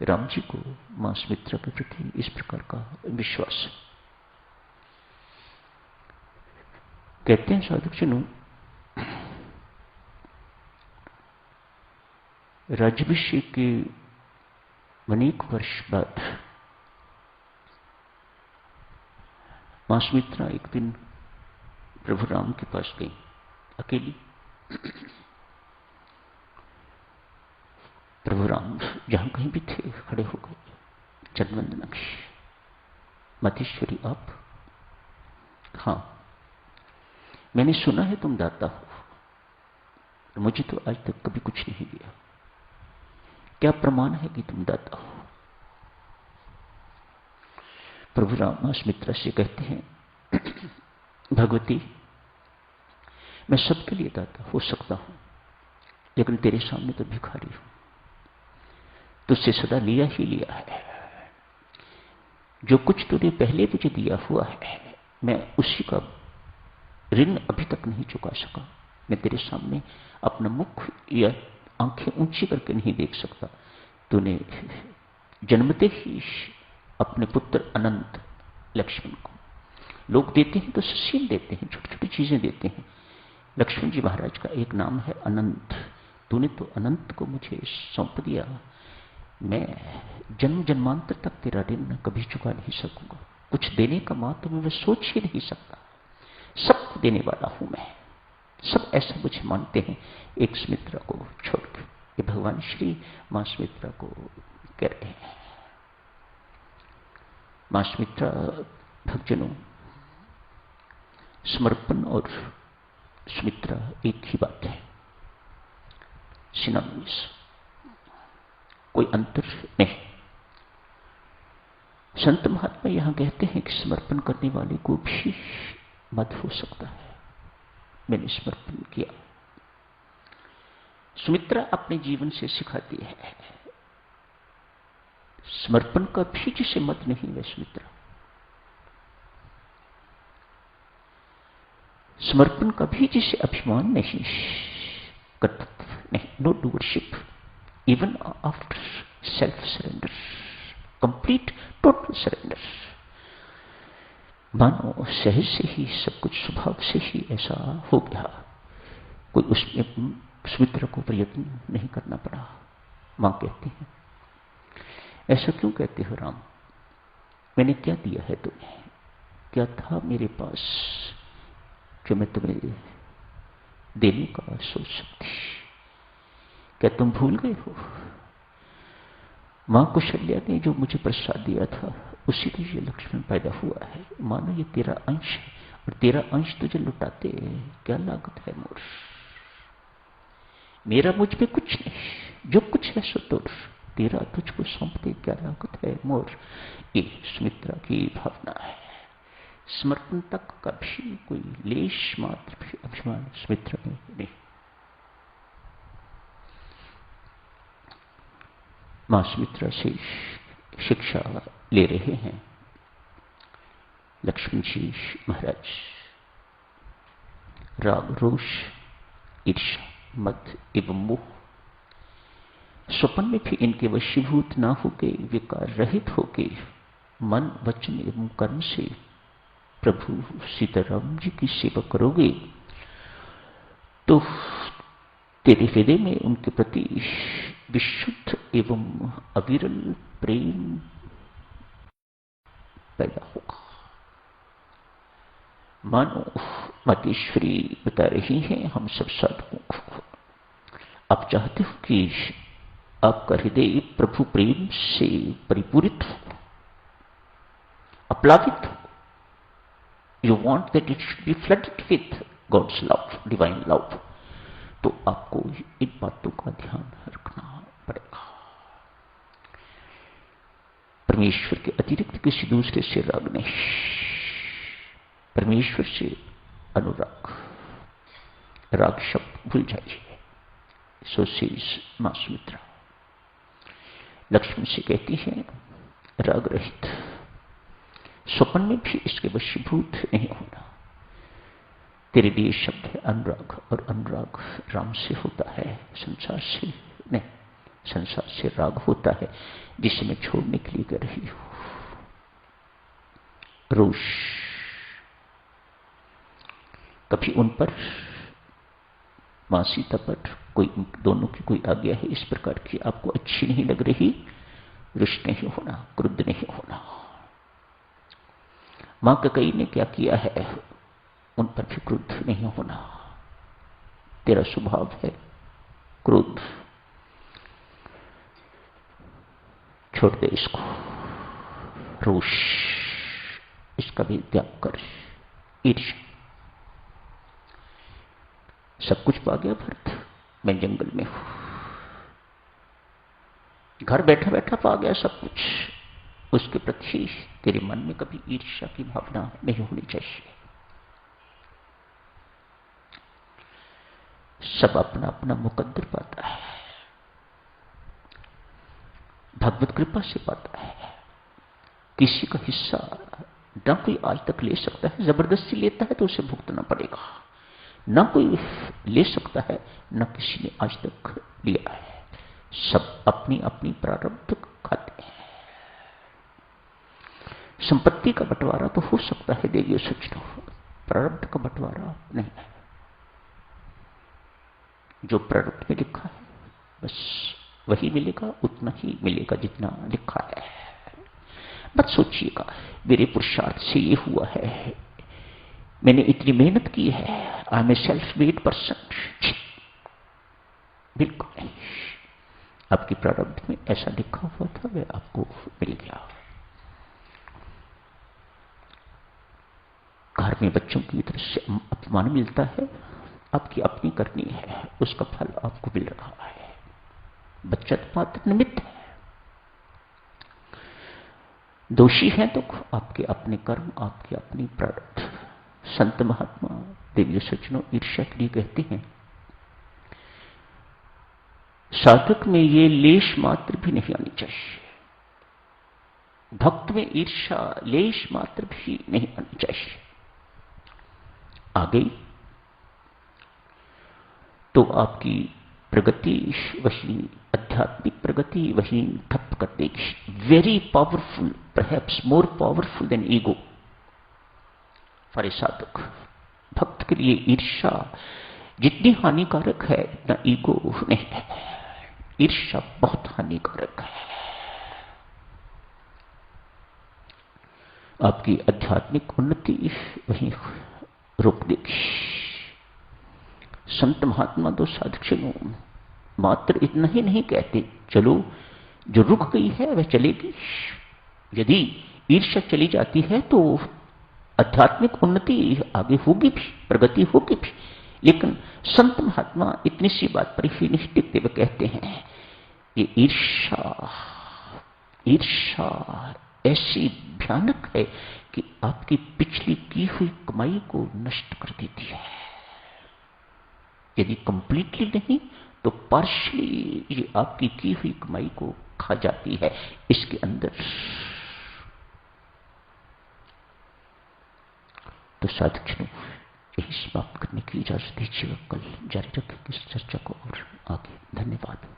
राम जी को मां सुमित्रा के प्रति इस प्रकार का विश्वास। कहते हैं साधक जनों, राज्याभिषेक के अनेक वर्ष बाद मां सुमित्रा एक दिन प्रभु राम के पास गई अकेली। प्रभु राम जहां कहीं भी थे खड़े हो गए, चरणवंदना की। मातेश्वरी आप? हां, मैंने सुना है तुम दाता हो, मुझे तो आज तक कभी कुछ नहीं दिया। क्या प्रमाण है कि तुम दाता हो? प्रभु राम मां सुमित्रा से कहते हैं, भगवती, मैं सबके लिए दाता हो सकता हूं, लेकिन तेरे सामने तो भिखारी हूं। तुझसे सदा लिया ही लिया है। जो कुछ तूने पहले मुझे दिया हुआ है, मैं उसी का ऋण अभी तक नहीं चुका सका। मैं तेरे सामने अपना मुख या आंखें ऊंची करके नहीं देख सकता। तूने जन्मते ही अपने पुत्र अनंत लक्ष्मण को, लोग देते हैं तो सुशील देते हैं, छोटी छोटी चीजें देते हैं। लक्ष्मण जी महाराज का एक नाम है अनंत। तूने तो अनंत को मुझे सौंप दिया। मैं जन्म जन्मांतर तक तेरा ऋण कभी चुका नहीं सकूंगा। कुछ देने का मात्र मैं सोच ही नहीं सकता। सबको देने वाला हूं मैं। सब ऐसा मुझे मानते हैं, एक सुमित्रा को छोड़कर। ये भगवान श्री मां सुमित्रा को कह रहे हैं। मां सुमित्रा भक्तजनों, समर्पण और सुमित्रा एक ही बात है, सिनोनिम्स, कोई अंतर नहीं। संत महात्मा यहां कहते हैं कि समर्पण करने वाले को भी मत हो सकता है। मैंने समर्पण किया। सुमित्रा अपने जीवन से सिखाती है, समर्पण का भी जिसे मत नहीं है सुमित्रा, समर्पण का भी जिसे अभिमान नहीं, कर्तव्य नहीं, no doership even after self surrender, complete total surrender. मानो सहज से ही सब कुछ स्वभाव से ही ऐसा हो गया, कोई उसमें सुमित्रा को प्रयत्न नहीं करना पड़ा। मां कहती है, ऐसा क्यों कहते हो राम? मैंने क्या दिया है तुम्हें? क्या था मेरे पास जो मैं तुम्हें देने का सोच सकती? क्या तुम भूल गए हो? मां कौशल्या ने जो मुझे प्रसाद दिया था, उसी से ये लक्ष्मण पैदा हुआ है। मानो ये तेरा अंश है, और तेरा अंश तुझे लुटाते क्या लागत है मोर? मेरा मुझ पे कुछ नहीं, जो कुछ है सो तुर, तेरा तुझको सौंपते क्या लागत है मोर? ये सुमित्रा की भावना है। समर्पण तक का भी कोई लेश मात्र भी अभिमान सुमित्रा में नहीं। मां सुमित्रा से शिक्षा ले रहे हैं लक्ष्मण जी महाराज। राग, रोष, ईर्ष्या, मद एवं मोह स्वप्न में भी इनके वशीभूत ना होके, विकार रहित होके, मन, वचन एवं कर्म से प्रभु सीताराम जी की सेवा करोगे तो तेरे हृदय में उनके प्रति विशुद्ध एवं अविरल प्रेम पैदा होगा। मानो मातेश्वरी बता रही हैं हम सब साधकों को, आप चाहते हो कि आपका हृदय प्रभु प्रेम से परिपूरित हो, अप्लावित हो। You want that it should be flooded with God's love, divine love. तो आपको इन बातों का ध्यान रखना पड़ेगा। परमेश्वर के अतिरिक्त किसी दूसरे से राग नहीं, परमेश्वर से अनुराग। राग शब्द भूल जाइए। सो सीज मां सुमित्रा लक्ष्मण से कहती है, राग रहित, स्वप्न में भी इसके वशीभूत नहीं होना। तेरे लिए शब्द है अनुराग, और अनुराग राम से होता है, संसार से नहीं। संसार से राग होता है जिसे मैं छोड़ने के लिए कर रही हूं। रोष, कभी उन पर, मां सीता पर कोई, दोनों की कोई आज्ञा है इस प्रकार की आपको अच्छी नहीं लग रही, रुष्ट नहीं होना, क्रुद्ध नहीं होना। मां कैकेयी ने क्या किया है, उन पर भी क्रुद्ध नहीं होना। तेरा स्वभाव है क्रोध, छोड़ दे इसको। रोष, इसका भी त्याग कर। ईर्ष्या, सब कुछ पा गया भरत, मैं जंगल में हूं, घर बैठा बैठा पा गया सब कुछ, उसके प्रति तेरे मन में कभी ईर्ष्या की भावना नहीं होनी चाहिए। सब अपना अपना मुकद्दर पाता है, भगवत कृपा से पाता है। किसी का हिस्सा ना कोई आज तक ले सकता है, जबरदस्ती लेता है तो उसे भुगतना पड़ेगा। ना कोई ले सकता है, ना किसी ने आज तक लिया है। सब अपनी अपनी प्रारब्ध खाते हैं। संपत्ति का बंटवारा तो हो सकता है देवी सज्जनों, प्रारब्ध का बंटवारा नहीं है। जो प्रारब्ध में लिखा है बस वही मिलेगा, उतना ही मिलेगा जितना लिखा है। मत सोचिएगा मेरे पुरुषार्थ से ये हुआ है, मैंने इतनी मेहनत की है, I am a self made person. बिल्कुल नहीं। आपकी प्रारब्ध में ऐसा लिखा हुआ था, वह आपको मिल गया। घर में बच्चों की तरफ से अपमान मिलता है, आपकी अपनी करनी है, उसका फल आपको मिल रहा है। बच्चा तो मात्र निमित्त है, दोषी है तो आपके अपने कर्म, आपके अपनी प्रारब्ध। संत महात्मा दिव्य सज्जनों ईर्ष्या के लिए कहते हैं, साधक में ये लेश मात्र भी नहीं आनी चाहिए, भक्त में ईर्ष्या लेश मात्र भी नहीं आनी चाहिए। आ गई तो आपकी प्रगति वही, आध्यात्मिक प्रगति वही ठप कर देगी। Very powerful, perhaps more powerful than ego for a साधक। भक्त के लिए ईर्ष्या जितनी हानिकारक है इतना ईगो नहीं है। ईर्ष्या बहुत हानिकारक है, आपकी आध्यात्मिक उन्नति वहीं रोक देगी। संत महात्मा तो साधक मात्र इतना ही नहीं कहते, चलो जो रुक गई है वह चलेगी। यदि ईर्ष्या चली जाती है तो आध्यात्मिक उन्नति आगे होगी भी, प्रगति होगी भी। लेकिन संत महात्मा इतनी सी बात पर ही नहीं टिकते, वे कहते हैं ये ईर्ष्या ऐसी भयानक है कि आपकी पिछली की हुई कमाई को नष्ट कर देती है। यदि कंप्लीटली नहीं तो पार्शली ये आपकी की हुई कमाई को खा जाती है। इसके अंदर तो साधकों यही समाप्त करने की इजाजत दीजिएगा। कल जारी रखेंगे इस चर्चा को और आगे। धन्यवाद।